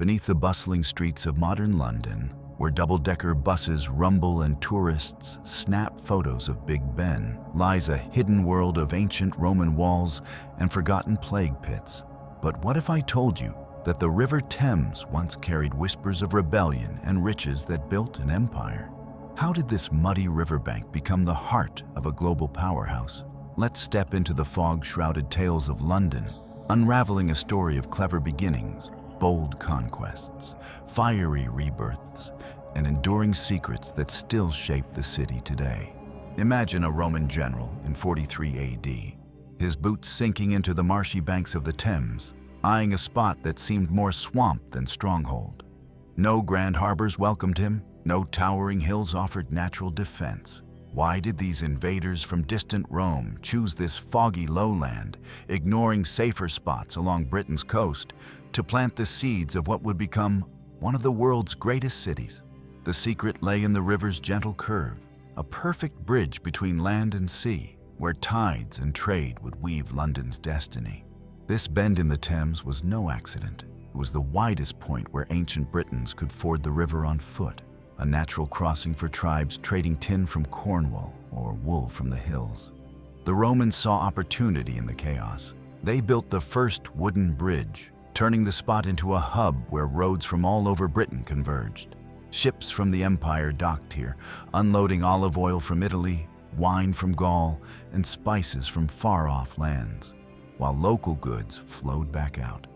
Beneath the bustling streets of modern London, where double-decker buses rumble and tourists snap photos of Big Ben, lies a hidden world of ancient Roman walls and forgotten plague pits. But what if I told you that the River Thames once carried whispers of rebellion and riches that built an empire? How did this muddy riverbank become the heart of a global powerhouse? Let's step into the fog-shrouded tales of London, unraveling a story of clever beginnings, bold conquests, fiery rebirths, and enduring secrets that still shape the city today. Imagine a Roman general in 43 AD, his boots sinking into the marshy banks of the Thames, eyeing a spot that seemed more swamp than stronghold. No grand harbors welcomed him, no towering hills offered natural defense. Why did these invaders from distant Rome choose this foggy lowland, ignoring safer spots along Britain's coast, to plant the seeds of what would become one of the world's greatest cities? The secret lay in the river's gentle curve, a perfect bridge between land and sea, where tides and trade would weave London's destiny. This bend in the Thames was no accident. It was the widest point where ancient Britons could ford the river on foot, a natural crossing for tribes trading tin from Cornwall or wool from the hills. The Romans saw opportunity in the chaos. They built the first wooden bridge, turning the spot into a hub where roads from all over Britain converged. Ships from the empire docked here, unloading olive oil from Italy, wine from Gaul, and spices from far-off lands, while local goods flowed back out.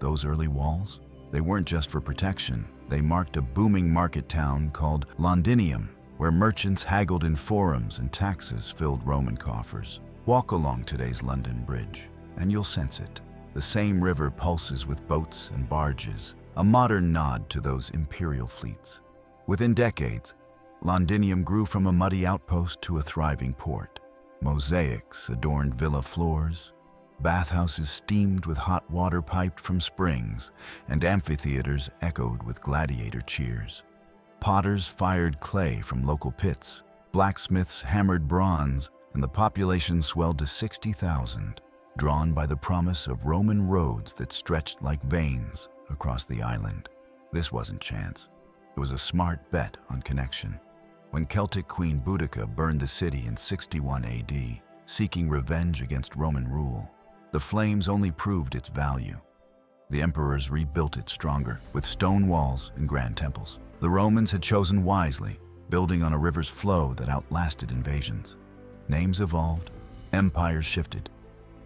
Those early walls, they weren't just for protection. They marked a booming market town called Londinium, where merchants haggled in forums and taxes filled Roman coffers. Walk along today's London Bridge, and you'll sense it. The same river pulses with boats and barges, a modern nod to those imperial fleets. Within decades, Londinium grew from a muddy outpost to a thriving port. Mosaics adorned villa floors, bathhouses steamed with hot water piped from springs, and amphitheaters echoed with gladiator cheers. Potters fired clay from local pits, blacksmiths hammered bronze, and the population swelled to 60,000, drawn by the promise of Roman roads that stretched like veins across the island. This wasn't chance. It was a smart bet on connection. When Celtic Queen Boudica burned the city in 61 AD, seeking revenge against Roman rule, the flames only proved its value. The emperors rebuilt it stronger, with stone walls and grand temples. The Romans had chosen wisely, building on a river's flow that outlasted invasions. Names evolved, empires shifted,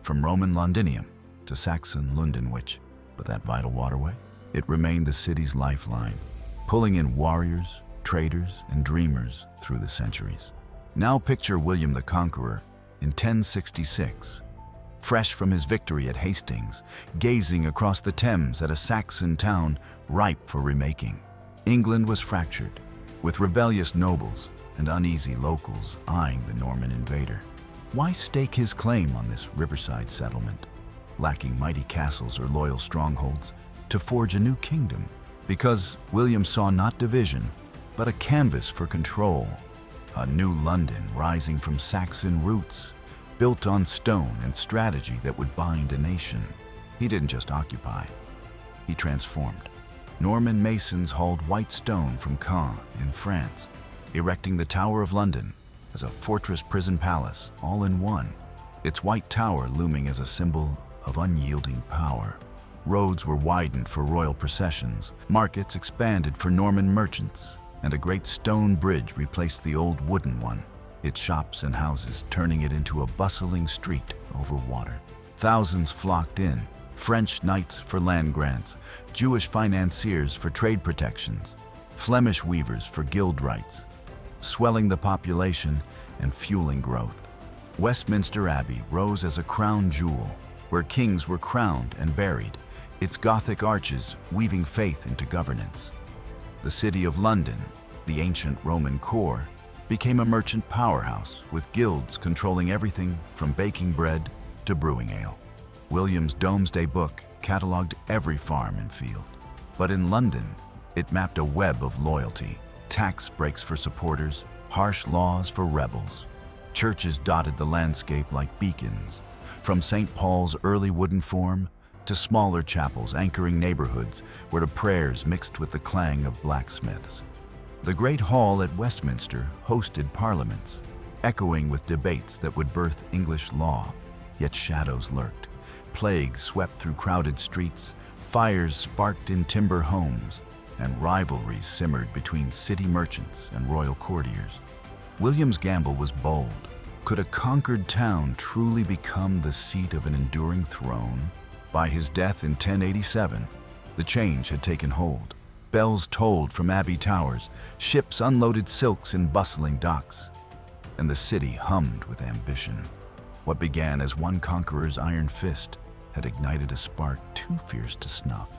from Roman Londinium to Saxon Lundenwich. But that vital waterway, it remained the city's lifeline, pulling in warriors, traders, and dreamers through the centuries. Now picture William the Conqueror in 1066, fresh from his victory at Hastings, gazing across the Thames at a Saxon town ripe for remaking. England was fractured, with rebellious nobles and uneasy locals eyeing the Norman invader. Why stake his claim on this riverside settlement, lacking mighty castles or loyal strongholds, to forge a new kingdom? Because William saw not division, but a canvas for control, a new London rising from Saxon roots, built on stone and strategy that would bind a nation. He didn't just occupy, he transformed. Norman masons hauled white stone from Caen in France, erecting the Tower of London as a fortress prison palace all in one, its white tower looming as a symbol of unyielding power. Roads were widened for royal processions, markets expanded for Norman merchants, and a great stone bridge replaced the old wooden one, its shops and houses turning it into a bustling street over water. Thousands flocked in, French knights for land grants, Jewish financiers for trade protections, Flemish weavers for guild rights, swelling the population and fueling growth. Westminster Abbey rose as a crown jewel, where kings were crowned and buried, its Gothic arches weaving faith into governance. The city of London, the ancient Roman core, became a merchant powerhouse with guilds controlling everything from baking bread to brewing ale. William's Domesday Book cataloged every farm and field. But in London, it mapped a web of loyalty, tax breaks for supporters, harsh laws for rebels. Churches dotted the landscape like beacons, from St. Paul's early wooden form to smaller chapels anchoring neighborhoods where the prayers mixed with the clang of blacksmiths. The Great Hall at Westminster hosted parliaments, echoing with debates that would birth English law, yet shadows lurked. Plague swept through crowded streets, fires sparked in timber homes, and rivalries simmered between city merchants and royal courtiers. William's gamble was bold. Could a conquered town truly become the seat of an enduring throne? By his death in 1087, the change had taken hold. Bells tolled from abbey towers, ships unloaded silks in bustling docks, and the city hummed with ambition. What began as one conqueror's iron fist had ignited a spark too fierce to snuff.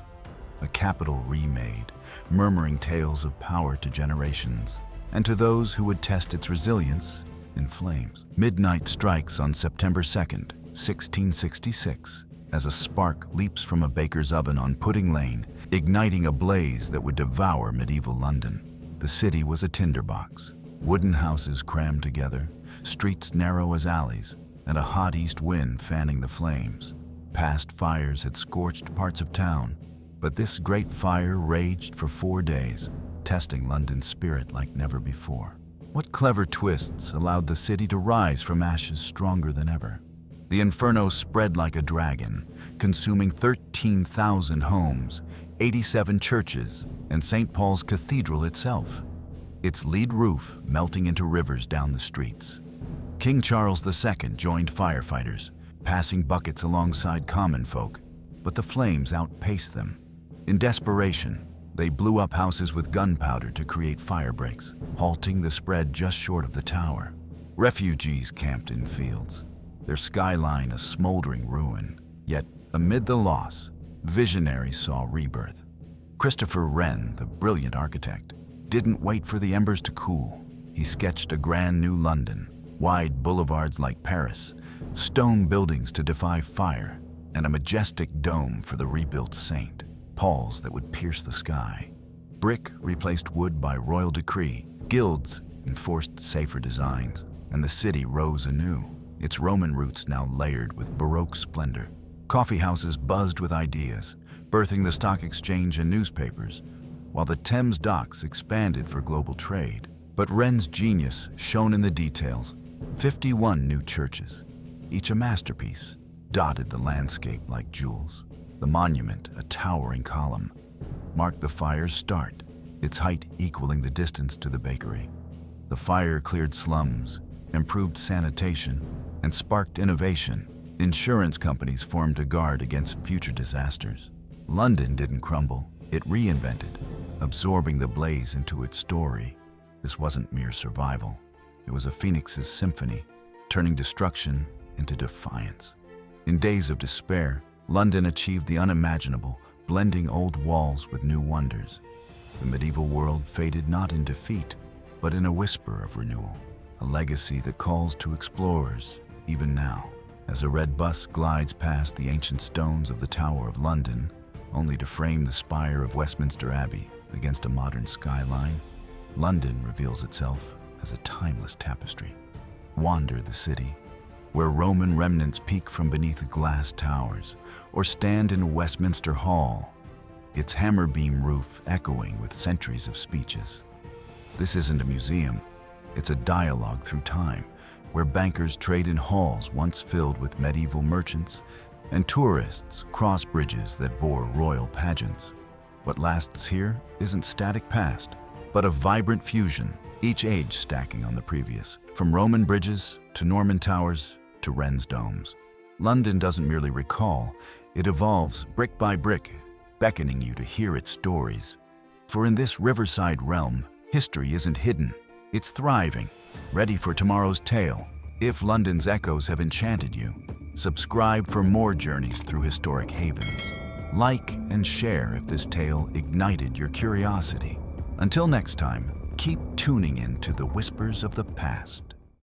A capital remade, murmuring tales of power to generations, and to those who would test its resilience in flames. Midnight strikes on September 2nd, 1666, as a spark leaps from a baker's oven on Pudding Lane, igniting a blaze that would devour medieval London. The city was a tinderbox, wooden houses crammed together, streets narrow as alleys, and a hot east wind fanning the flames. Past fires had scorched parts of town, but this great fire raged for 4 days, testing London's spirit like never before. What clever twists allowed the city to rise from ashes stronger than ever? The inferno spread like a dragon, consuming 13,000 homes, 87 churches, and St. Paul's Cathedral itself, its lead roof melting into rivers down the streets. King Charles II joined firefighters, passing buckets alongside common folk, but the flames outpaced them. In desperation, they blew up houses with gunpowder to create fire breaks, halting the spread just short of the tower. Refugees camped in fields, their skyline a smoldering ruin. Yet, amid the loss, visionaries saw rebirth. Christopher Wren, the brilliant architect, didn't wait for the embers to cool. He sketched a grand new London, wide boulevards like Paris, stone buildings to defy fire, and a majestic dome for the rebuilt St. Paul's that would pierce the sky. Brick replaced wood by royal decree, guilds enforced safer designs, and the city rose anew, its Roman roots now layered with Baroque splendor. Coffee houses buzzed with ideas, birthing the stock exchange and newspapers, while the Thames docks expanded for global trade. But Wren's genius shone in the details. 51 new churches, each a masterpiece, dotted the landscape like jewels. The monument, a towering column, marked the fire's start, its height equaling the distance to the bakery. The fire cleared slums, improved sanitation, and sparked innovation. Insurance companies formed to guard against future disasters. London didn't crumble, it reinvented, absorbing the blaze into its story. This wasn't mere survival. It was a phoenix's symphony, turning destruction into defiance. In days of despair, London achieved the unimaginable, blending old walls with new wonders. The medieval world faded not in defeat, but in a whisper of renewal, a legacy that calls to explorers even now. As a red bus glides past the ancient stones of the Tower of London, only to frame the spire of Westminster Abbey against a modern skyline, London reveals itself as a timeless tapestry. Wander the city, where Roman remnants peek from beneath glass towers, or stand in Westminster Hall, its hammer-beam roof echoing with centuries of speeches. This isn't a museum, it's a dialogue through time, where bankers trade in halls once filled with medieval merchants, and tourists cross bridges that bore royal pageants. What lasts here isn't static past, but a vibrant fusion, each age stacking on the previous, from Roman bridges to Norman towers to Wren's domes. London doesn't merely recall, it evolves brick by brick, beckoning you to hear its stories. For in this riverside realm, history isn't hidden, it's thriving, ready for tomorrow's tale. If London's echoes have enchanted you, subscribe for more journeys through historic havens. Like and share if this tale ignited your curiosity. Until next time, keep tuning in to the whispers of the past.